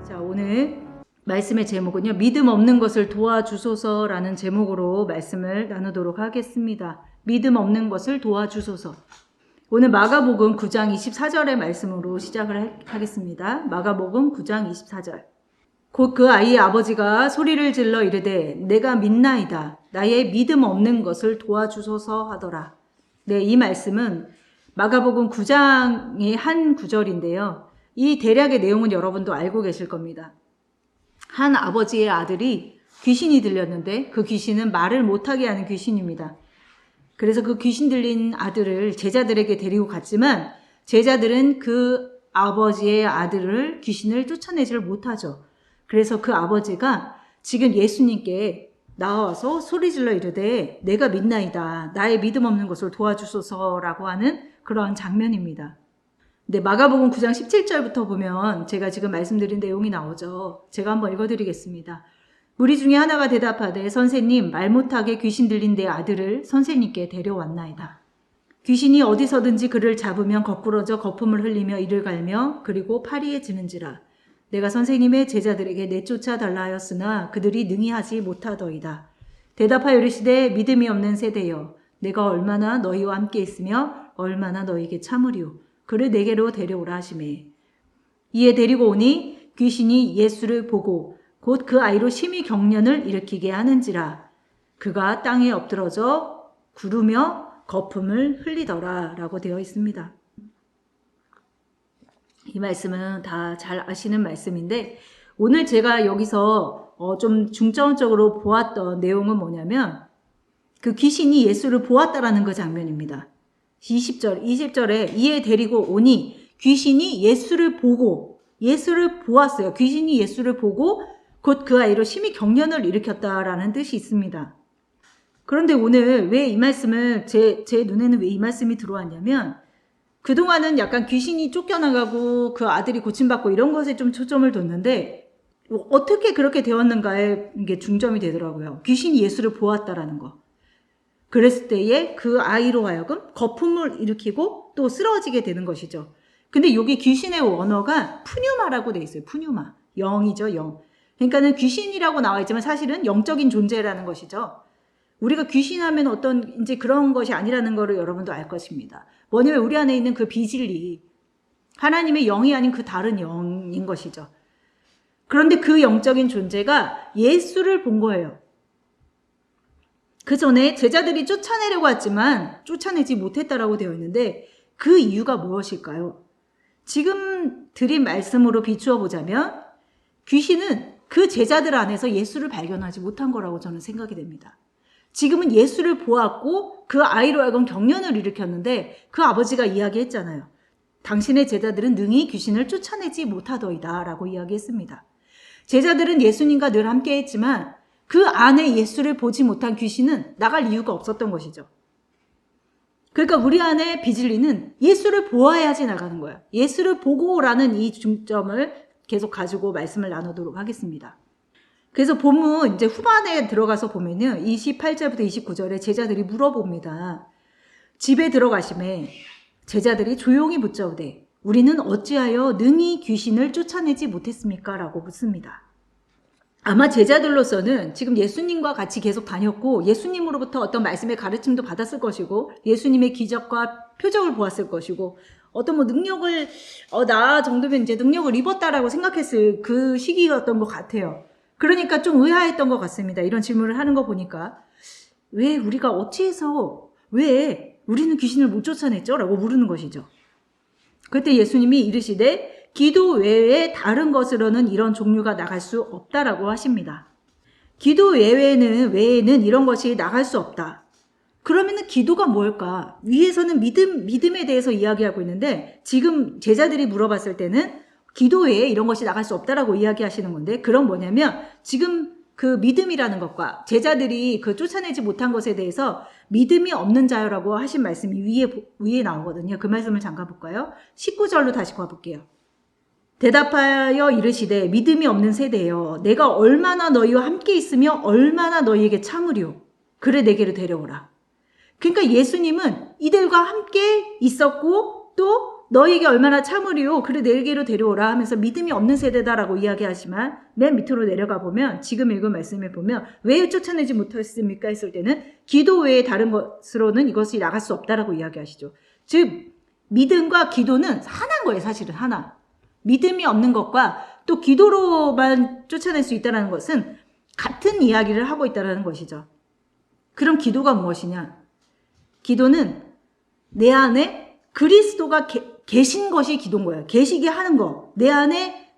자, 오늘 말씀의 제목은요, 믿음 없는 것을 도와주소서라는 제목으로 말씀을 나누도록 하겠습니다. 믿음 없는 것을 도와주소서. 오늘 마가복음 9장 24절의 말씀으로 시작을 하겠습니다. 마가복음 9장 24절. 곧 그 아이의 아버지가 소리를 질러 이르되 내가 믿나이다. 나의 믿음 없는 것을 도와주소서 하더라. 네, 이 말씀은 마가복음 9장의 한 구절인데요. 이 대략의 내용은 여러분도 알고 계실 겁니다. 한 아버지의 아들이 귀신이 들렸는데 그 귀신은 말을 못하게 하는 귀신입니다. 그래서 그 귀신 들린 아들을 제자들에게 데리고 갔지만 제자들은 그 아버지의 아들을 귀신을 쫓아내지를 못하죠. 그래서 그 아버지가 지금 예수님께 나와서 소리질러 이르되 내가 믿나이다. 나의 믿음 없는 것을 도와주소서라고 하는 그러한 장면입니다. 근데 마가복음 9장 17절부터 보면 제가 지금 말씀드린 내용이 나오죠. 제가 한번 읽어드리겠습니다. 무리 중에 하나가 대답하되 선생님 말 못하게 귀신 들린 내 아들을 선생님께 데려왔나이다. 귀신이 어디서든지 그를 잡으면 거꾸러져 거품을 흘리며 이를 갈며 그리고 파리에 지는지라. 내가 선생님의 제자들에게 내쫓아 달라 하였으나 그들이 능히 하지 못하더이다. 대답하여 이르시되 믿음이 없는 세대여 내가 얼마나 너희와 함께 있으며 얼마나 너희에게 참으리오. 그를 내게로 데려오라 하시매. 이에 데리고 오니 귀신이 예수를 보고 곧 그 아이로 심히 경련을 일으키게 하는지라. 그가 땅에 엎드러져 구르며 거품을 흘리더라 라고 되어 있습니다. 이 말씀은 다 잘 아시는 말씀인데 오늘 제가 여기서 좀 중점적으로 보았던 내용은 뭐냐면 그 귀신이 예수를 보았다라는 그 장면입니다. 20절에 이에 데리고 오니 귀신이 예수를 보았어요. 귀신이 예수를 보고 곧 그 아이로 심히 경련을 일으켰다라는 뜻이 있습니다. 그런데 오늘 왜 이 말씀을 제 눈에는 왜 이 말씀이 들어왔냐면 그동안은 약간 귀신이 쫓겨나가고 그 아들이 고침받고 이런 것에 좀 초점을 뒀는데 어떻게 그렇게 되었는가에 이게 중점이 되더라고요. 귀신이 예수를 보았다라는 거. 그랬을 때에 그 아이로 하여금 거품을 일으키고 또 쓰러지게 되는 것이죠. 근데 여기 귀신의 원어가 푸뉴마라고 돼 있어요. 푸뉴마. 영이죠, 영. 그러니까는 귀신이라고 나와 있지만 사실은 영적인 존재라는 것이죠. 우리가 귀신하면 어떤 이제 그런 것이 아니라는 것을 여러분도 알 것입니다. 뭐냐면 우리 안에 있는 그 비진리, 하나님의 영이 아닌 그 다른 영인 것이죠. 그런데 그 영적인 존재가 예수를 본 거예요. 그 전에 제자들이 쫓아내려고 했지만 쫓아내지 못했다라고 되어 있는데 그 이유가 무엇일까요? 지금 드린 말씀으로 비추어 보자면 귀신은 그 제자들 안에서 예수를 발견하지 못한 거라고 저는 생각이 됩니다. 지금은 예수를 보았고 그 아이로 하여금 경련을 일으켰는데 그 아버지가 이야기했잖아요. 당신의 제자들은 능히 귀신을 쫓아내지 못하더이다 라고 이야기했습니다. 제자들은 예수님과 늘 함께 했지만 그 안에 예수를 보지 못한 귀신은 나갈 이유가 없었던 것이죠. 그러니까 우리 안에 비진리는 예수를 보아야지 나가는 거예요. 예수를 보고라는 이 중점을 계속 가지고 말씀을 나누도록 하겠습니다. 그래서 본문 이제 후반에 들어가서 보면은 28절부터 29절에 제자들이 물어봅니다. 집에 들어가심에 제자들이 조용히 묻자오되 우리는 어찌하여 능히 귀신을 쫓아내지 못했습니까? 라고 묻습니다. 아마 제자들로서는 지금 예수님과 같이 계속 다녔고 예수님으로부터 어떤 말씀의 가르침도 받았을 것이고 예수님의 기적과 표적을 보았을 것이고 어떤 능력을 나 정도면 이제 능력을 입었다라고 생각했을 그 시기였던 것 같아요. 그러니까 좀 의아했던 것 같습니다. 이런 질문을 하는 거 보니까 왜 우리가 어찌해서 왜 우리는 귀신을 못 쫓아냈죠? 라고 물으는 것이죠. 그때 예수님이 이르시되 기도 외에 다른 것으로는 이런 종류가 나갈 수 없다라고 하십니다. 기도 외에는 이런 것이 나갈 수 없다. 그러면은 기도가 뭘까? 위에서는 믿음에 대해서 이야기하고 있는데 지금 제자들이 물어봤을 때는 기도 외에 이런 것이 나갈 수 없다라고 이야기하시는 건데 그럼 뭐냐면 지금 그 믿음이라는 것과 제자들이 그 쫓아내지 못한 것에 대해서 믿음이 없는 자여라고 하신 말씀이 위에 나오거든요. 그 말씀을 잠깐 볼까요? 19절로 다시 가볼게요. 대답하여 이르시되 믿음이 없는 세대여 내가 얼마나 너희와 함께 있으며 얼마나 너희에게 참으리오. 그를 내게로 데려오라. 그러니까 예수님은 이들과 함께 있었고 또 너에게 얼마나 참으리요 그를 내게로 데려오라 하면서 믿음이 없는 세대다라고 이야기하지만 맨 밑으로 내려가 보면 지금 읽은 말씀에 보면 왜 쫓아내지 못했습니까 했을 때는 기도 외에 다른 것으로는 이것이 나갈 수 없다라고 이야기하시죠. 즉 믿음과 기도는 하나인 거예요. 사실은 하나. 믿음이 없는 것과 또 기도로만 쫓아낼 수 있다는 것은 같은 이야기를 하고 있다는 것이죠. 그럼 기도가 무엇이냐? 기도는 내 안에 그리스도가 계신 것이 기도인 거예요. 계시게 하는 거. 내 안에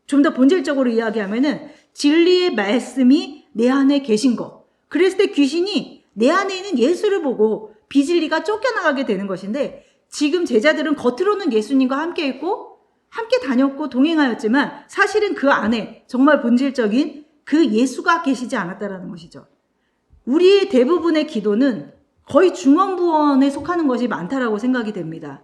좀 더 본질적으로 이야기하면은 진리의 말씀이 내 안에 계신 거. 그랬을 때 귀신이 내 안에 있는 예수를 보고 비진리가 쫓겨나가게 되는 것인데 지금 제자들은 겉으로는 예수님과 함께 있고 함께 다녔고 동행하였지만 사실은 그 안에 정말 본질적인 그 예수가 계시지 않았다는 것이죠. 우리의 대부분의 기도는 거의 중언부언에 속하는 것이 많다라고 생각이 됩니다.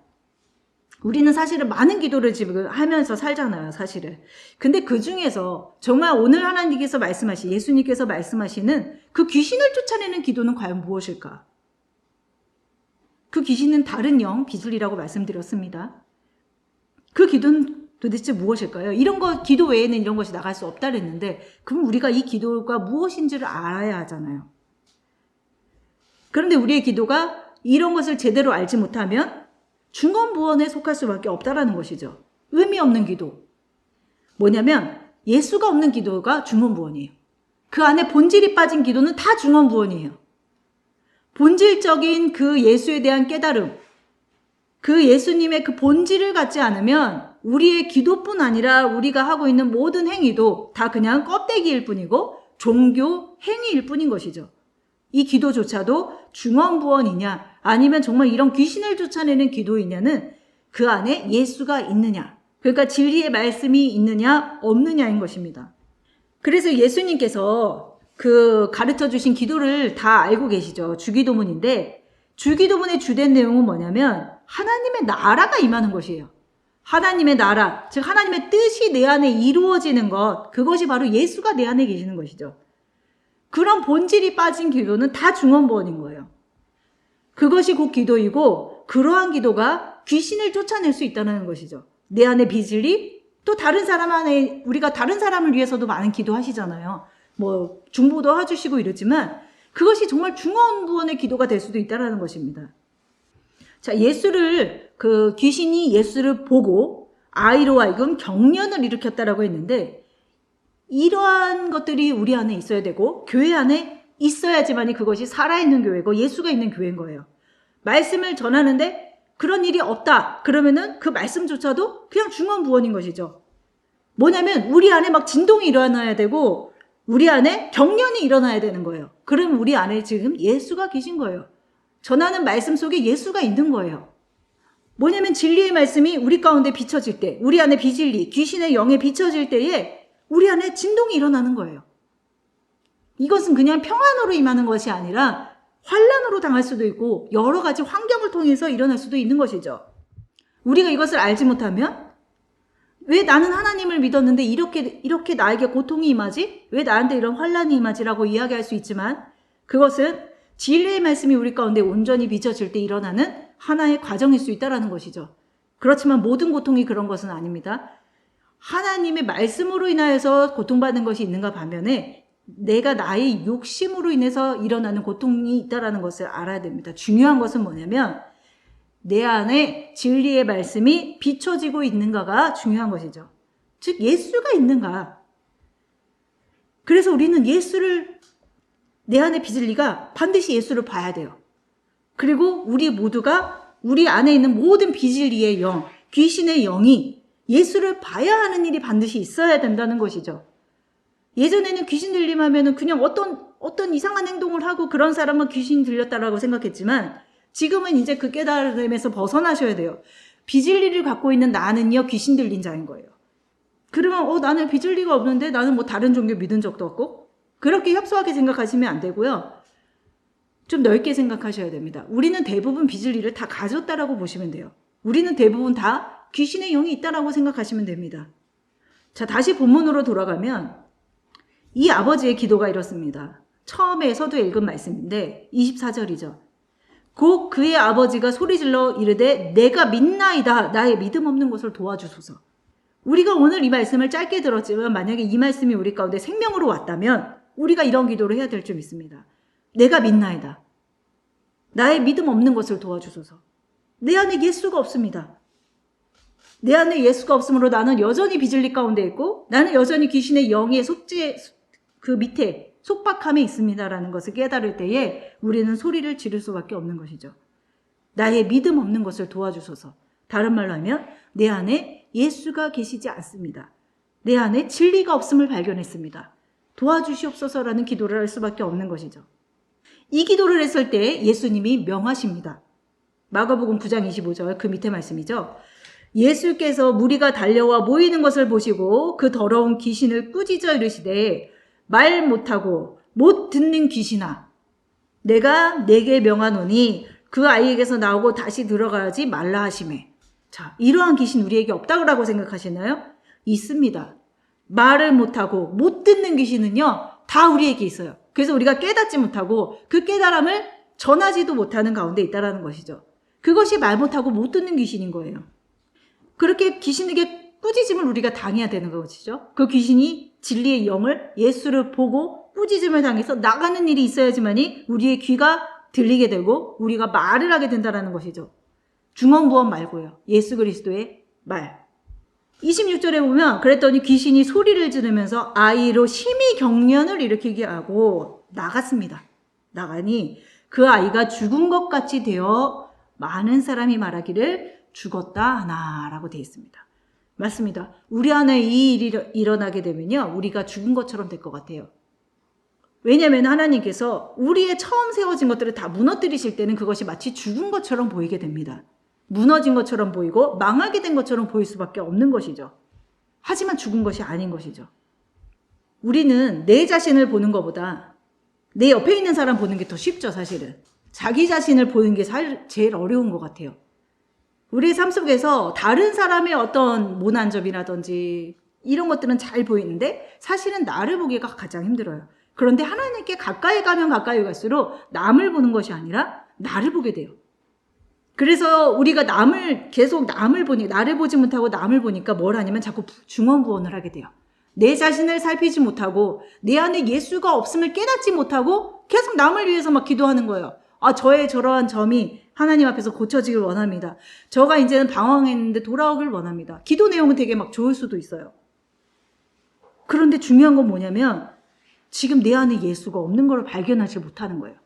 우리는 사실은 많은 기도를 지금 하면서 살잖아요, 사실은. 근데 그 중에서 정말 오늘 하나님께서 예수님께서 말씀하시는 그 귀신을 쫓아내는 기도는 과연 무엇일까? 그 귀신은 다른 영, 비둘리라고 말씀드렸습니다. 그 기도는 도대체 무엇일까요? 기도 외에는 이런 것이 나갈 수 없다 그랬는데, 그럼 우리가 이 기도가 무엇인지를 알아야 하잖아요. 그런데 우리의 기도가 이런 것을 제대로 알지 못하면 중언부언에 속할 수밖에 없다라는 것이죠. 의미 없는 기도. 뭐냐면 예수가 없는 기도가 중언부언이에요. 그 안에 본질이 빠진 기도는 다 중언부언이에요. 본질적인 그 예수에 대한 깨달음, 그 예수님의 그 본질을 갖지 않으면 우리의 기도뿐 아니라 우리가 하고 있는 모든 행위도 다 그냥 껍데기일 뿐이고 종교 행위일 뿐인 것이죠. 이 기도조차도 중언부언이냐 아니면 정말 이런 귀신을 쫓아내는 기도이냐는 그 안에 예수가 있느냐, 그러니까 진리의 말씀이 있느냐 없느냐인 것입니다. 그래서 예수님께서 그 가르쳐 주신 기도를 다 알고 계시죠. 주기도문인데 주기도문의 주된 내용은 뭐냐면 하나님의 나라가 임하는 것이에요. 하나님의 나라, 즉 하나님의 뜻이 내 안에 이루어지는 것, 그것이 바로 예수가 내 안에 계시는 것이죠. 그런 본질이 빠진 기도는 다 중언부언인 거예요. 그것이 곧 기도이고 그러한 기도가 귀신을 쫓아낼 수 있다는 것이죠. 내 안에 비질리, 또 다른 사람 안에 우리가 다른 사람을 위해서도 많은 기도하시잖아요. 뭐 중보도 해주시고 이러지만 그것이 정말 중언부언의 기도가 될 수도 있다는 것입니다. 자, 귀신이 예수를 보고 아이로 하여금 경련을 일으켰다라고 했는데 이러한 것들이 우리 안에 있어야 되고 교회 안에 있어야지만이 그것이 살아있는 교회고 예수가 있는 교회인 거예요. 말씀을 전하는데 그런 일이 없다 그러면은 그 말씀조차도 그냥 중언부언인 것이죠. 뭐냐면 우리 안에 막 진동이 일어나야 되고 우리 안에 경련이 일어나야 되는 거예요. 그럼 우리 안에 지금 예수가 계신 거예요. 전하는 말씀 속에 예수가 있는 거예요. 뭐냐면 진리의 말씀이 우리 가운데 비춰질 때, 우리 안에 비진리, 귀신의 영에 비춰질 때에 우리 안에 진동이 일어나는 거예요. 이것은 그냥 평안으로 임하는 것이 아니라 환난으로 당할 수도 있고 여러 가지 환경을 통해서 일어날 수도 있는 것이죠. 우리가 이것을 알지 못하면 왜 나는 하나님을 믿었는데 이렇게 나에게 고통이 임하지? 왜 나한테 이런 환난이 임하지라고 이야기할 수 있지만 그것은 진리의 말씀이 우리 가운데 온전히 비춰질 때 일어나는 하나의 과정일 수 있다는 것이죠. 그렇지만 모든 고통이 그런 것은 아닙니다. 하나님의 말씀으로 인하여서 고통받는 것이 있는가 반면에 내가 나의 욕심으로 인해서 일어나는 고통이 있다는 것을 알아야 됩니다. 중요한 것은 뭐냐면 내 안에 진리의 말씀이 비춰지고 있는가가 중요한 것이죠. 즉 예수가 있는가. 그래서 우리는 내 안에 비진리가 반드시 예수를 봐야 돼요. 그리고 우리 모두가 우리 안에 있는 모든 비진리의 영, 귀신의 영이 예수를 봐야 하는 일이 반드시 있어야 된다는 것이죠. 예전에는 귀신 들림하면은 그냥 어떤 이상한 행동을 하고 그런 사람은 귀신 들렸다라고 생각했지만 지금은 이제 그 깨달음에서 벗어나셔야 돼요. 비진리를 갖고 있는 나는요 귀신 들린 자인 거예요. 그러면 나는 비진리가 없는데 나는 뭐 다른 종교 믿은 적도 없고 그렇게 협소하게 생각하시면 안 되고요. 좀 넓게 생각하셔야 됩니다. 우리는 대부분 비진리를 다 가졌다라고 보시면 돼요. 우리는 대부분 다 귀신의 영이 있다라고 생각하시면 됩니다. 자, 다시 본문으로 돌아가면 이 아버지의 기도가 이렇습니다. 처음에 서두에 읽은 말씀인데 24절이죠. 곧 그의 아버지가 소리질러 이르되 내가 믿나이다. 나의 믿음 없는 것을 도와주소서. 우리가 오늘 이 말씀을 짧게 들었지만 만약에 이 말씀이 우리 가운데 생명으로 왔다면 우리가 이런 기도를 해야 될 줄 믿습니다. 내가 믿나이다. 나의 믿음 없는 것을 도와주소서. 내 안에 예수가 없습니다. 내 안에 예수가 없으므로 나는 여전히 비질리 가운데 있고 나는 여전히 귀신의 영의 속죄 그 밑에 속박함에 있습니다라는 것을 깨달을 때에 우리는 소리를 지를 수밖에 없는 것이죠. 나의 믿음 없는 것을 도와주소서. 다른 말로 하면 내 안에 예수가 계시지 않습니다. 내 안에 진리가 없음을 발견했습니다. 도와주시옵소서라는 기도를 할 수밖에 없는 것이죠. 이 기도를 했을 때 예수님이 명하십니다. 마가복음 9장 25절 그 밑에 말씀이죠. 예수께서 무리가 달려와 모이는 것을 보시고 그 더러운 귀신을 꾸짖어 이르시되 말 못하고 못 듣는 귀신아 내가 내게 명하노니 그 아이에게서 나오고 다시 들어가지 말라 하시매. 자, 이러한 귀신 우리에게 없다고 생각하시나요? 있습니다. 말을 못하고 못 듣는 귀신은요 다 우리에게 있어요. 그래서 우리가 깨닫지 못하고 그 깨달음을 전하지도 못하는 가운데 있다는 것이죠. 그것이 말 못하고 못 듣는 귀신인 거예요. 그렇게 귀신에게 꾸짖음을 우리가 당해야 되는 것이죠. 그 귀신이 진리의 영을 예수를 보고 꾸짖음을 당해서 나가는 일이 있어야지만이 우리의 귀가 들리게 되고 우리가 말을 하게 된다는 것이죠. 중언부언 말고요. 예수 그리스도의 말. 26절에 보면 그랬더니 귀신이 소리를 지르면서 아이로 심히 경련을 일으키게 하고 나갔습니다. 나가니 그 아이가 죽은 것 같이 되어 많은 사람이 말하기를 죽었다 하나라고 되어 있습니다. 맞습니다. 우리 안에 이 일이 일어나게 되면요. 우리가 죽은 것처럼 될 것 같아요. 왜냐하면 하나님께서 우리의 처음 세워진 것들을 다 무너뜨리실 때는 그것이 마치 죽은 것처럼 보이게 됩니다. 무너진 것처럼 보이고 망하게 된 것처럼 보일 수밖에 없는 것이죠. 하지만 죽은 것이 아닌 것이죠. 우리는 내 자신을 보는 것보다 내 옆에 있는 사람 보는 게 더 쉽죠, 사실은. 자기 자신을 보는 게 제일 어려운 것 같아요. 우리의 삶 속에서 다른 사람의 어떤 모난 점이라든지 이런 것들은 잘 보이는데 사실은 나를 보기가 가장 힘들어요. 그런데 하나님께 가까이 가면 가까이 갈수록 남을 보는 것이 아니라 나를 보게 돼요. 그래서 우리가 계속 남을 보니 나를 보지 못하고 남을 보니까 뭘 하냐면 자꾸 중언부언을 하게 돼요. 내 자신을 살피지 못하고 내 안에 예수가 없음을 깨닫지 못하고 계속 남을 위해서 막 기도하는 거예요. 아, 저의 저러한 점이 하나님 앞에서 고쳐지길 원합니다. 저가 이제는 방황했는데 돌아오길 원합니다. 기도 내용은 되게 막 좋을 수도 있어요. 그런데 중요한 건 뭐냐면 지금 내 안에 예수가 없는 걸 발견하지 못하는 거예요.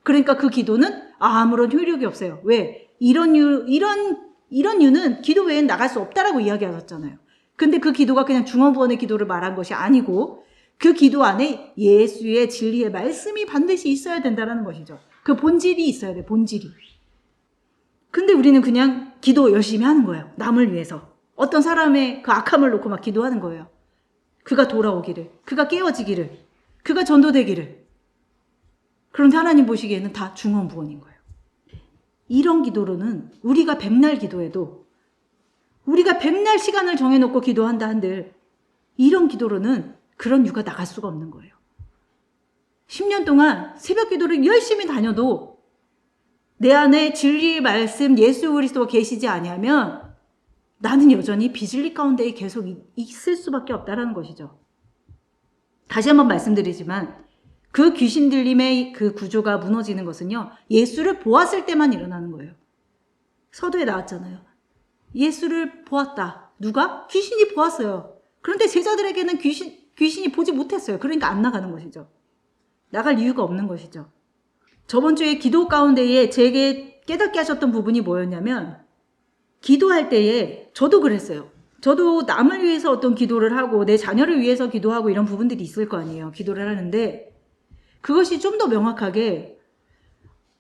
그러니까 그 기도는 아무런 효력이 없어요. 왜? 이런 이유는 기도 외엔 나갈 수 없다라고 이야기하셨잖아요. 근데 그 기도가 그냥 중언부언의 기도를 말한 것이 아니고 그 기도 안에 예수의 진리의 말씀이 반드시 있어야 된다는 것이죠. 그 본질이 있어야 돼, 본질이. 근데 우리는 그냥 기도 열심히 하는 거예요. 남을 위해서. 어떤 사람의 그 악함을 놓고 막 기도하는 거예요. 그가 돌아오기를, 그가 깨어지기를, 그가 전도되기를. 그런데 하나님 보시기에는 다 중언부언인 거예요. 이런 기도로는 우리가 백날 기도해도 우리가 백날 시간을 정해놓고 기도한다 한들 이런 기도로는 그런 유가 나갈 수가 없는 거예요. 10년 동안 새벽 기도를 열심히 다녀도 내 안에 진리의 말씀 예수 그리스도가 계시지 아니하면 나는 여전히 비진리 가운데 계속 있을 수밖에 없다는 것이죠. 다시 한번 말씀드리지만 그 귀신 들림의 그 구조가 무너지는 것은요. 예수를 보았을 때만 일어나는 거예요. 서두에 나왔잖아요. 예수를 보았다. 누가? 귀신이 보았어요. 그런데 제자들에게는 귀신이 보지 못했어요. 그러니까 안 나가는 것이죠. 나갈 이유가 없는 것이죠. 저번 주에 기도 가운데에 제게 깨닫게 하셨던 부분이 뭐였냐면 기도할 때에 저도 그랬어요. 저도 남을 위해서 어떤 기도를 하고 내 자녀를 위해서 기도하고 이런 부분들이 있을 거 아니에요. 기도를 하는데 그것이 좀 더 명확하게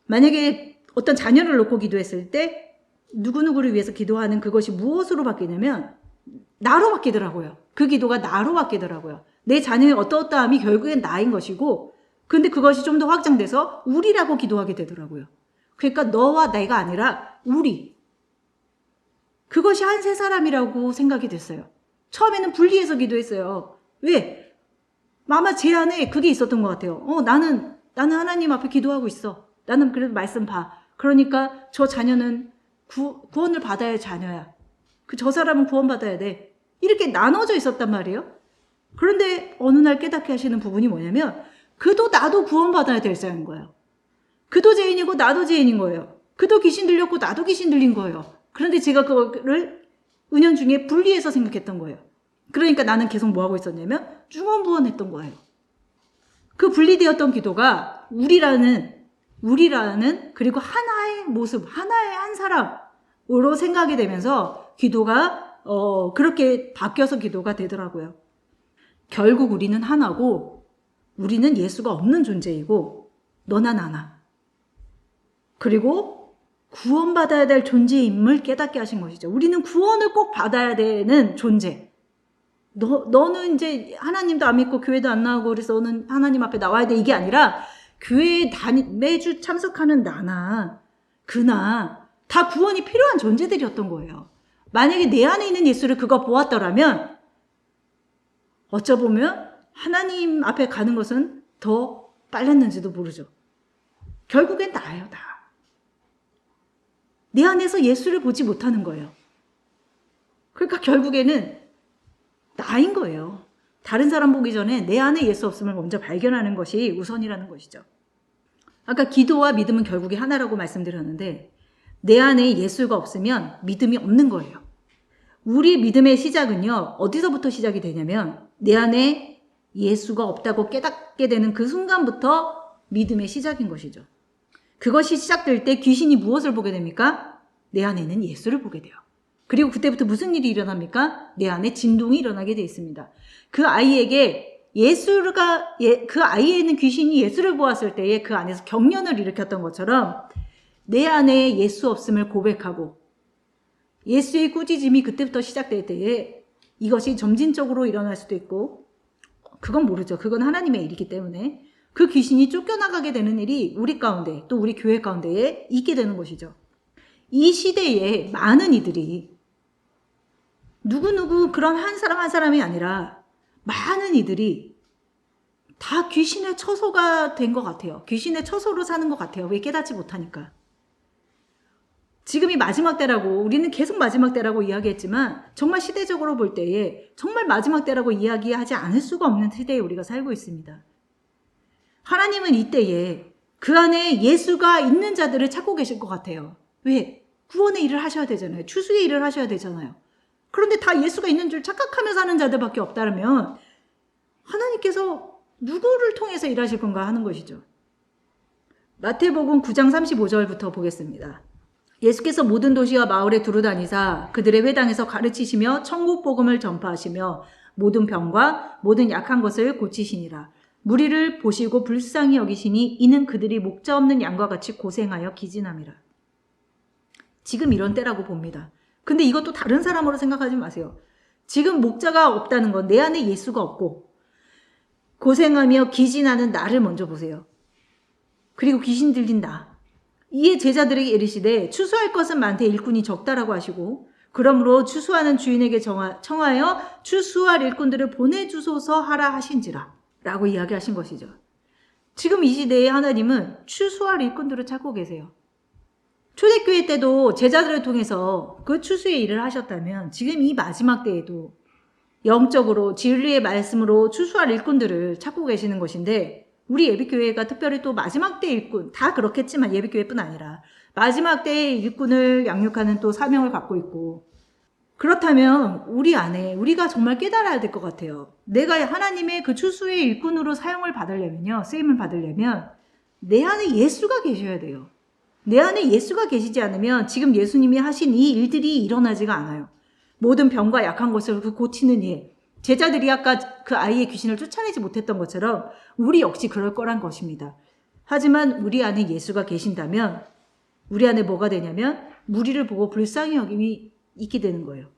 만약에 어떤 자녀를 놓고 기도했을 때 누구누구를 위해서 기도하는 그것이 무엇으로 바뀌냐면 나로 바뀌더라고요. 그 기도가 나로 바뀌더라고요. 내 자녀의 어떠어떠함이 결국엔 나인 것이고 근데 그것이 좀 더 확장돼서 우리라고 기도하게 되더라고요. 그러니까 너와 내가 아니라 우리. 그것이 한 세 사람이라고 생각이 됐어요. 처음에는 분리해서 기도했어요. 왜? 아마 제 안에 그게 있었던 것 같아요. 나는 하나님 앞에 기도하고 있어. 나는 그래도 말씀 봐. 그러니까 저 자녀는 구원을 받아야 자녀야. 저 사람은 구원받아야 돼. 이렇게 나눠져 있었단 말이에요. 그런데 어느 날 깨닫게 하시는 부분이 뭐냐면 그도 나도 구원받아야 될 자인 거예요. 그도 죄인이고 나도 죄인인 거예요. 그도 귀신 들렸고 나도 귀신 들린 거예요. 그런데 제가 그거를 은연중에 분리해서 생각했던 거예요. 그러니까 나는 계속 뭐하고 있었냐면 중언부언했던 거예요. 그 분리되었던 기도가 우리라는 그리고 하나의 모습, 하나의 한 사람으로 생각이 되면서 기도가 그렇게 바뀌어서 기도가 되더라고요. 결국 우리는 하나고 우리는 예수가 없는 존재이고 너나 나나. 그리고 구원받아야 될 존재임을 깨닫게 하신 것이죠. 우리는 구원을 꼭 받아야 되는 존재. 너는 이제 하나님도 안 믿고 교회도 안 나오고 그래서 너는 하나님 앞에 나와야 돼. 이게 아니라 교회에 매주 참석하는 나나 그나 다 구원이 필요한 존재들이었던 거예요. 만약에 내 안에 있는 예수를 그가 보았더라면 어쩌보면 하나님 앞에 가는 것은 더 빨랐는지도 모르죠. 결국엔 나예요, 나. 내 안에서 예수를 보지 못하는 거예요. 그러니까 결국에는 나인 거예요. 다른 사람 보기 전에 내 안에 예수 없음을 먼저 발견하는 것이 우선이라는 것이죠. 아까 기도와 믿음은 결국에 하나라고 말씀드렸는데 내 안에 예수가 없으면 믿음이 없는 거예요. 우리 믿음의 시작은요. 어디서부터 시작이 되냐면 내 안에 예수가 없다고 깨닫게 되는 그 순간부터 믿음의 시작인 것이죠. 그것이 시작될 때 귀신이 무엇을 보게 됩니까? 내 안에는 예수를 보게 돼요. 그리고 그때부터 무슨 일이 일어납니까? 내 안에 진동이 일어나게 되어 있습니다. 그 아이에게 그 아이에 있는 귀신이 예수를 보았을 때에 그 안에서 경련을 일으켰던 것처럼 내 안에 예수 없음을 고백하고 예수의 꾸짖음이 그때부터 시작될 때에 이것이 점진적으로 일어날 수도 있고 그건 모르죠. 그건 하나님의 일이기 때문에 그 귀신이 쫓겨나가게 되는 일이 우리 가운데 또 우리 교회 가운데에 있게 되는 것이죠. 이 시대에 많은 이들이 누구누구 그런 한 사람이 아니라 많은 이들이 다 귀신의 처소가 된 것 같아요. 귀신의 처소로 사는 것 같아요. 왜 깨닫지 못하니까. 지금이 마지막 때라고 우리는 계속 마지막 때라고 이야기했지만 정말 시대적으로 볼 때에 정말 마지막 때라고 이야기하지 않을 수가 없는 시대에 우리가 살고 있습니다. 하나님은 이때에 그 안에 예수가 있는 자들을 찾고 계실 것 같아요. 왜? 구원의 일을 하셔야 되잖아요. 추수의 일을 하셔야 되잖아요. 그런데 다 예수가 있는 줄 착각하며 사는 자들밖에 없다면 하나님께서 누구를 통해서 일하실 건가 하는 것이죠. 마태복음 9장 35절부터 보겠습니다. 예수께서 모든 도시와 마을에 두루다니사 그들의 회당에서 가르치시며 천국 복음을 전파하시며 모든 병과 모든 약한 것을 고치시니라. 무리를 보시고 불쌍히 여기시니 이는 그들이 목자 없는 양과 같이 고생하여 기진함이라. 지금 이런 때라고 봅니다. 근데 이것도 다른 사람으로 생각하지 마세요. 지금 목자가 없다는 건 내 안에 예수가 없고 고생하며 기진하는 나를 먼저 보세요. 그리고 귀신 들린 나. 이에 제자들에게 이르시되 추수할 것은 많되 일꾼이 적다라고 하시고 그러므로 추수하는 주인에게 청하여 추수할 일꾼들을 보내주소서 하라 하신지라 라고 이야기하신 것이죠. 지금 이 시대에 하나님은 추수할 일꾼들을 찾고 계세요. 초대교회 때도 제자들을 통해서 그 추수의 일을 하셨다면 지금 이 마지막 때에도 영적으로 진리의 말씀으로 추수할 일꾼들을 찾고 계시는 것인데 우리 예비교회가 특별히 또 마지막 때 일꾼, 다 그렇겠지만 예비교회뿐 아니라 마지막 때의 일꾼을 양육하는 또 사명을 갖고 있고 그렇다면 우리 안에 우리가 정말 깨달아야 될 것 같아요. 내가 하나님의 그 추수의 일꾼으로 사용을 받으려면요, 쓰임을 받으려면 내 안에 예수가 계셔야 돼요. 내 안에 예수가 계시지 않으면 지금 예수님이 하신 이 일들이 일어나지가 않아요. 모든 병과 약한 것을 고치는 일. 제자들이 아까 그 아이의 귀신을 쫓아내지 못했던 것처럼 우리 역시 그럴 거란 것입니다. 하지만 우리 안에 예수가 계신다면 우리 안에 뭐가 되냐면 무리를 보고 불쌍히 여김이 있게 되는 거예요.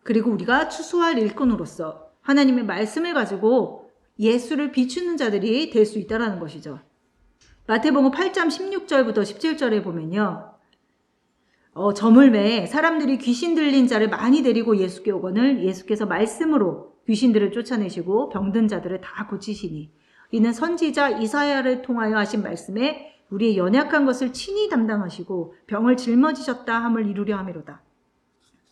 그리고 우리가 추수할 일꾼으로서 하나님의 말씀을 가지고 예수를 비추는 자들이 될 수 있다는 것이죠. 마태복음 8장 16절부터 17절에 보면요. 저물매에 사람들이 귀신 들린 자를 많이 데리고 예수께 오거늘 예수께서 말씀으로 귀신들을 쫓아내시고 병든 자들을 다 고치시니 이는 선지자 이사야를 통하여 하신 말씀에 우리의 연약한 것을 친히 담당하시고 병을 짊어지셨다 함을 이루려 함이로다.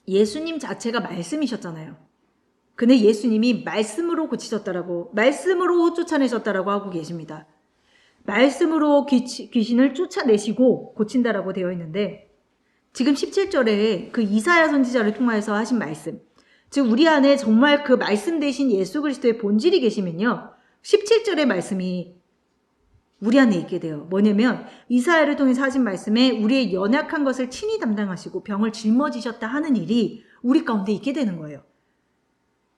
예수님 자체가 말씀이셨잖아요. 근데 예수님이 말씀으로 고치셨다라고, 말씀으로 쫓아내셨다라고 하고 계십니다. 말씀으로 귀신을 쫓아내시고 고친다라고 되어 있는데, 지금 17절에 그 이사야 선지자를 통하여서 하신 말씀, 즉 우리 안에 정말 그 말씀 대신 예수 그리스도의 본질이 계시면요, 17절의 말씀이 우리 안에 있게 돼요. 뭐냐면 이사야를 통해서 하신 말씀에 우리의 연약한 것을 친히 담당하시고 병을 짊어지셨다 하는 일이 우리 가운데 있게 되는 거예요.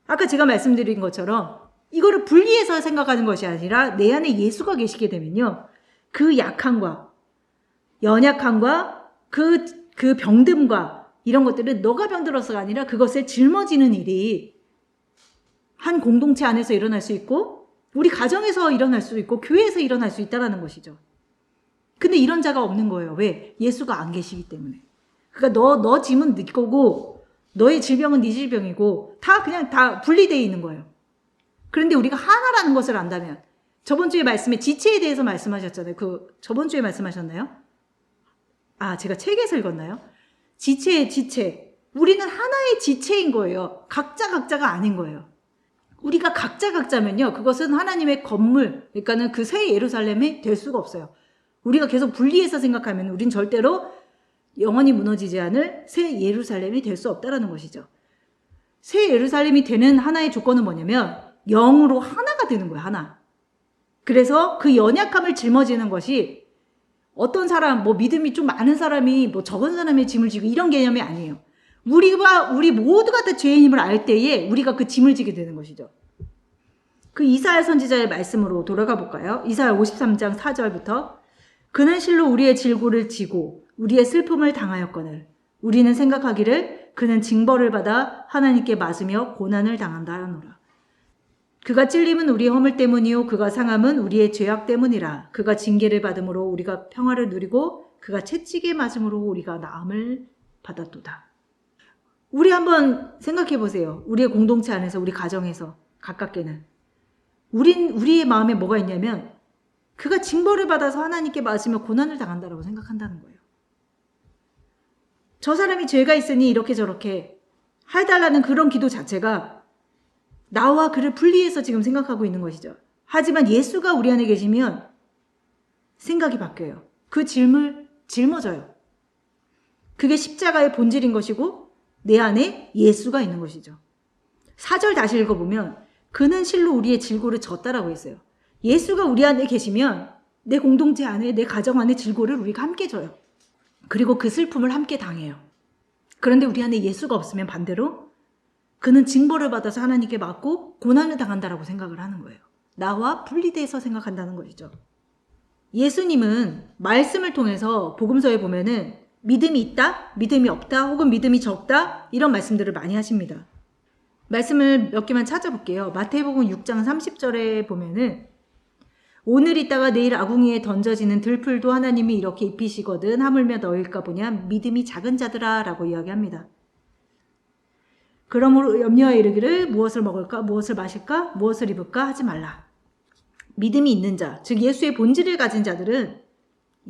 아까 제가 말씀드린 것처럼 이거를 분리해서 생각하는 것이 아니라 내 안에 예수가 계시게 되면요, 그 약함과 연약함과 그 병듦과 이런 것들은 너가 병들어서가 아니라 그것을 짊어지는 일이 한 공동체 안에서 일어날 수 있고 우리 가정에서 일어날 수 있고 교회에서 일어날 수 있다는 것이죠. 근데 이런 자가 없는 거예요. 왜? 예수가 안 계시기 때문에. 그러니까 너 짐은 네 거고 너의 질병은 네 질병이고 그냥 다 분리되어 있는 거예요. 그런데 우리가 하나라는 것을 안다면, 저번 주에 말씀에 지체에 대해서 말씀하셨잖아요. 저번 주에 말씀하셨나요? 제가 책에서 읽었나요? 지체. 우리는 하나의 지체인 거예요. 각자가 아닌 거예요. 우리가 각자면요, 그것은 하나님의 건물, 그러니까는 그 새 예루살렘이 될 수가 없어요. 우리가 계속 분리해서 생각하면 우린 절대로 영원히 무너지지 않을 새 예루살렘이 될 수 없다라는 것이죠. 새 예루살렘이 되는 하나의 조건은 뭐냐면 영으로 하나가 되는 거예요. 하나. 그래서 그 연약함을 짊어지는 것이 어떤 사람, 믿음이 좀 많은 사람이 적은 사람의 짐을 지고 이런 개념이 아니에요. 우리 모두가 다 죄의 힘을 알 때에 우리가 그 짐을 지게 되는 것이죠. 그 이사야 선지자의 말씀으로 돌아가 볼까요? 이사야 53장 4절부터 그는 실로 우리의 질고를 지고 우리의 슬픔을 당하였거늘 우리는 생각하기를 그는 징벌을 받아 하나님께 맞으며 고난을 당한다 하노라. 그가 찔림은 우리의 허물 때문이요 그가 상함은 우리의 죄악 때문이라. 그가 징계를 받음으로 우리가 평화를 누리고 그가 채찍에 맞음으로 우리가 나음을 받았도다. 우리 한번 생각해 보세요. 우리의 공동체 안에서, 우리 가정에서 가깝게는 우리의 마음에 뭐가 있냐면 그가 징벌을 받아서 하나님께 맞으며 고난을 당한다라고 생각한다는 거예요. 저 사람이 죄가 있으니 이렇게 저렇게 해달라는 그런 기도 자체가 나와 그를 분리해서 지금 생각하고 있는 것이죠. 하지만 예수가 우리 안에 계시면 생각이 바뀌어요. 그 짐을 짊어져요. 그게 십자가의 본질인 것이고 내 안에 예수가 있는 것이죠. 4절 다시 읽어보면 그는 실로 우리의 질고를 졌다라고 했어요. 예수가 우리 안에 계시면 내 공동체 안에, 내 가정 안에 질고를 우리가 함께 져요. 그리고 그 슬픔을 함께 당해요. 그런데 우리 안에 예수가 없으면 반대로 그는 징벌을 받아서 하나님께 맞고 고난을 당한다라고 생각을 하는 거예요. 나와 분리돼서 생각한다는 것이죠. 예수님은 말씀을 통해서 복음서에 보면은 믿음이 있다, 믿음이 없다, 혹은 믿음이 적다, 이런 말씀들을 많이 하십니다. 말씀을 몇 개만 찾아볼게요. 마태복음 6장 30절에 보면은 오늘 있다가 내일 아궁이에 던져지는 들풀도 하나님이 이렇게 입히시거든 하물며 너일까 보냐 믿음이 작은 자들아 라고 이야기합니다. 그러므로 염려하여 이르기를 무엇을 먹을까, 무엇을 마실까, 무엇을 입을까 하지 말라. 믿음이 있는 자, 즉 예수의 본질을 가진 자들은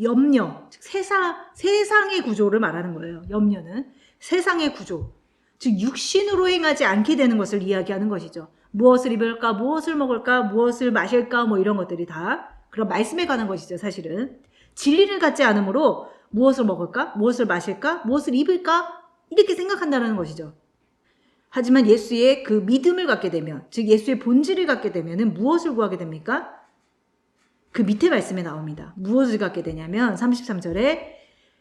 염려, 즉 세상의 구조를 말하는 거예요. 염려는 세상의 구조, 즉 육신으로 행하지 않게 되는 것을 이야기하는 것이죠. 무엇을 입을까, 무엇을 먹을까, 무엇을 마실까, 이런 것들이 다 그런 말씀에 관한 것이죠. 사실은 진리를 갖지 않으므로 무엇을 먹을까, 무엇을 마실까, 무엇을 입을까 이렇게 생각한다는 것이죠. 하지만 예수의 그 믿음을 갖게 되면, 즉 예수의 본질을 갖게 되면은 무엇을 구하게 됩니까? 그 밑에 말씀에 나옵니다. 무엇을 갖게 되냐면 33절에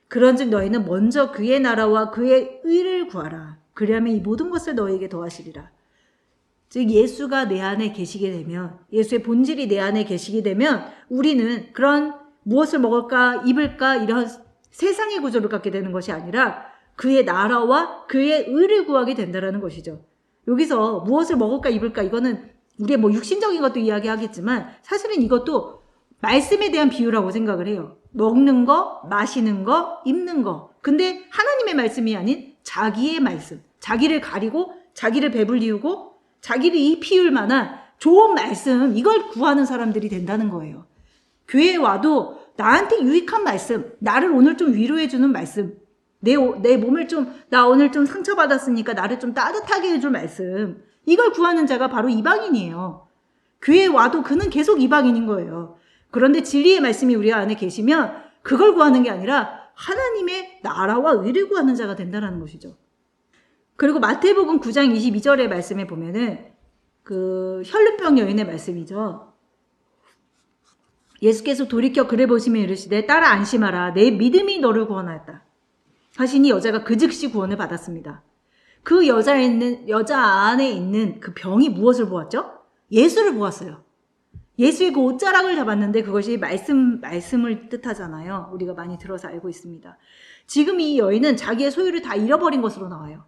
그런즉 너희는 먼저 그의 나라와 그의 의를 구하라. 그리하면 이 모든 것을 너희에게 더하시리라. 즉 예수가 내 안에 계시게 되면, 예수의 본질이 내 안에 계시게 되면 우리는 그런 무엇을 먹을까, 입을까 이런 세상의 구조를 갖게 되는 것이 아니라 그의 나라와 그의 의를 구하게 된다는 것이죠. 여기서 무엇을 먹을까, 입을까 이거는 우리의 육신적인 것도 이야기하겠지만 사실은 이것도 말씀에 대한 비유라고 생각을 해요. 먹는 거, 마시는 거, 입는 거. 근데 하나님의 말씀이 아닌 자기의 말씀, 자기를 가리고 자기를 배불리우고 자기를 입히울 만한 좋은 말씀, 이걸 구하는 사람들이 된다는 거예요. 교회에 와도 나한테 유익한 말씀, 나를 오늘 좀 위로해주는 말씀, 내 몸을 좀, 나 오늘 좀 상처받았으니까 나를 좀 따뜻하게 해줄 말씀, 이걸 구하는 자가 바로 이방인이에요. 교회에 와도 그는 계속 이방인인 거예요. 그런데 진리의 말씀이 우리 안에 계시면 그걸 구하는 게 아니라 하나님의 나라와 의를 구하는 자가 된다는 것이죠. 그리고 마태복음 9장 22절의 말씀에 보면은 그 혈루병 여인의 말씀이죠. 예수께서 돌이켜 그래 보시며 이르시되 딸아 안심하라 내 믿음이 너를 구원하였다 하시니 여자가 그 즉시 구원을 받았습니다. 그 여자 안에 있는 그 병이 무엇을 보았죠? 예수를 보았어요. 예수의 그 옷자락을 잡았는데 그것이 말씀을 뜻하잖아요. 우리가 많이 들어서 알고 있습니다. 지금 이 여인은 자기의 소유를 다 잃어버린 것으로 나와요.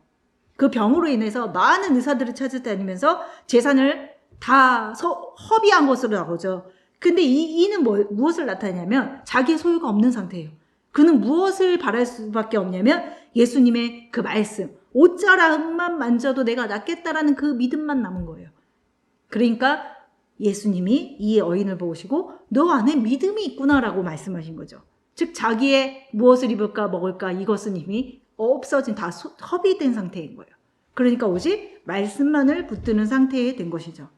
그 병으로 인해서 많은 의사들을 찾아다니면서 재산을 다 허비한 것으로 나오죠. 근데 이는 무엇을 나타내냐면 자기의 소유가 없는 상태예요. 그는 무엇을 바랄 수밖에 없냐면 예수님의 그 말씀, 옷자락만 만져도 내가 낫겠다라는 그 믿음만 남은 거예요. 그러니까 예수님이 이 여인을 보시고 너 안에 믿음이 있구나라고 말씀하신 거죠. 즉 자기의 무엇을 입을까 먹을까 이것은 이미 없어진 다 허비된 상태인 거예요. 그러니까 오직 말씀만을 붙드는 상태에 된 것이죠.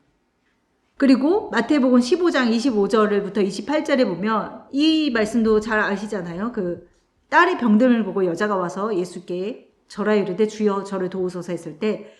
그리고 마태복음 15장 25절부터 28절에 보면 이 말씀도 잘 아시잖아요. 그 딸의 병듦을 보고 여자가 와서 예수께 절하여 이르되 주여 저를 도우소서 했을 때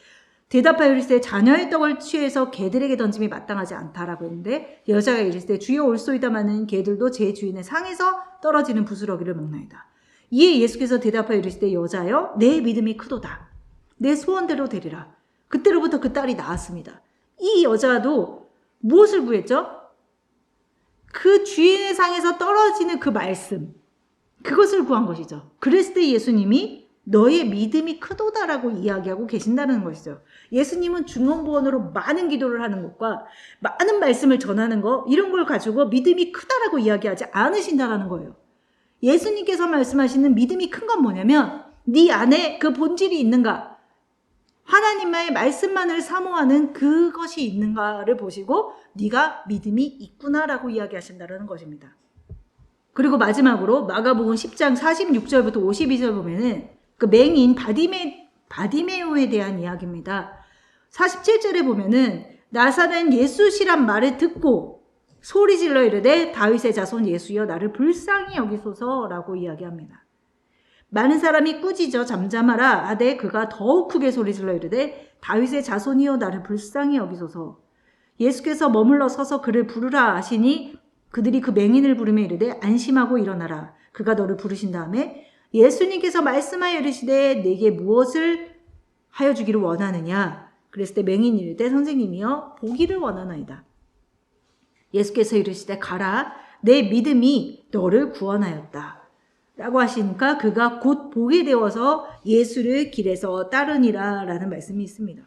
대답하여 이르시되 자녀의 떡을 취해서 개들에게 던짐이 마땅하지 않다라고 했는데 여자가 이르시되 주여 올소이다마는 개들도 제 주인의 상에서 떨어지는 부스러기를 먹나이다. 이에 예수께서 대답하여 이르시되 여자여 내 믿음이 크도다. 내 소원대로 되리라. 그때로부터 그 딸이 나았습니다. 이 여자도 무엇을 구했죠? 그 주인의 상에서 떨어지는 그 말씀, 그것을 구한 것이죠. 그랬을 때 예수님이 너의 믿음이 크도다라고 이야기하고 계신다는 것이죠. 예수님은 중언부언으로 많은 기도를 하는 것과 많은 말씀을 전하는 것 이런 걸 가지고 믿음이 크다라고 이야기하지 않으신다라는 거예요. 예수님께서 말씀하시는 믿음이 큰 건 뭐냐면 네 안에 그 본질이 있는가, 하나님의 말씀만을 사모하는 그것이 있는가를 보시고 네가 믿음이 있구나라고 이야기하신다는 것입니다. 그리고 마지막으로 마가복음 10장 46절부터 52절 보면은 그 맹인 바디메오에 대한 이야기입니다. 47절에 보면은 나사렛 예수시란 말을 듣고 소리질러 이르되 다윗의 자손 예수여 나를 불쌍히 여기소서라고 이야기합니다. 많은 사람이 꾸짖어 잠잠하라 하되 그가 더욱 크게 소리질러 이르되 다윗의 자손이여 나를 불쌍히 여기소서. 예수께서 머물러 서서 그를 부르라 하시니 그들이 그 맹인을 부르며 이르되 안심하고 일어나라. 그가 너를 부르신 다음에 예수님께서 말씀하여 이르시되 내게 무엇을 하여 주기를 원하느냐. 그랬을 때 맹인이 이르되 선생님이여 보기를 원하나이다. 예수께서 이르시되 가라 내 믿음이 너를 구원하였다. 라고 하시니까 그가 곧 보게 되어서 예수를 길에서 따르니라 라는 말씀이 있습니다.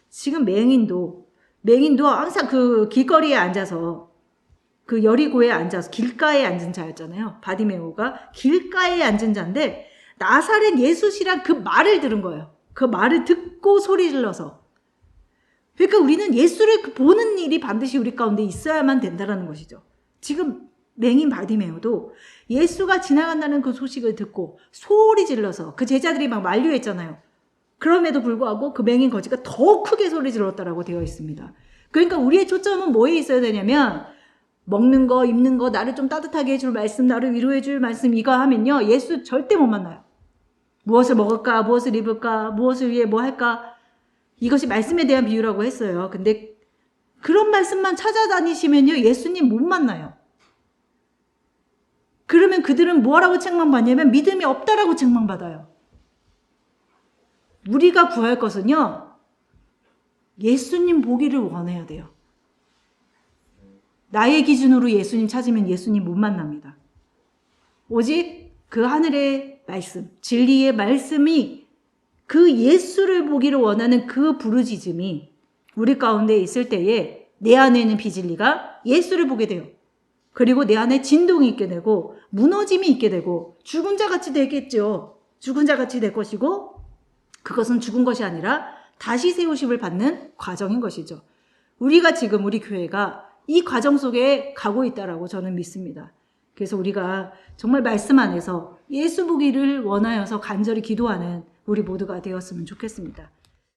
지금 맹인도 항상 그 길거리에 앉아서 그 여리고에 앉아서 길가에 앉은 자였잖아요. 바디메오가 길가에 앉은 자인데 나사렛 예수시란 그 말을 들은 거예요. 그 말을 듣고 소리 질러서. 그러니까 우리는 예수를 보는 일이 반드시 우리 가운데 있어야만 된다는 것이죠. 지금 맹인 바디메오도 예수가 지나간다는 그 소식을 듣고 소리 질러서 그 제자들이 막 만류했잖아요. 그럼에도 불구하고 그 맹인 거지가 더 크게 소리 질렀다라고 되어 있습니다. 그러니까 우리의 초점은 뭐에 있어야 되냐면 먹는 거, 입는 거, 나를 좀 따뜻하게 해줄 말씀, 나를 위로해 줄 말씀 이거 하면요. 예수 절대 못 만나요. 무엇을 먹을까, 무엇을 입을까, 무엇을 위해 뭐 할까. 이것이 말씀에 대한 비유라고 했어요. 근데 그런 말씀만 찾아다니시면요. 예수님 못 만나요. 그러면 그들은 뭐라고 책망받냐면 믿음이 없다라고 책망받아요. 우리가 구할 것은요. 예수님 보기를 원해야 돼요. 나의 기준으로 예수님 찾으면 예수님 못 만납니다. 오직 그 하늘의 말씀, 진리의 말씀이 그 예수를 보기를 원하는 그 부르짖음이 우리 가운데 있을 때에 내 안에 있는 비진리가 예수를 보게 돼요. 그리고 내 안에 진동이 있게 되고 무너짐이 있게 되고 죽은 자같이 되겠죠. 죽은 자같이 될 것이고 그것은 죽은 것이 아니라 다시 세우심을 받는 과정인 것이죠. 우리가 지금 우리 교회가 이 과정 속에 가고 있다라고 저는 믿습니다. 그래서 우리가 정말 말씀 안에서 예수 보기를 원하여서 간절히 기도하는 우리 모두가 되었으면 좋겠습니다.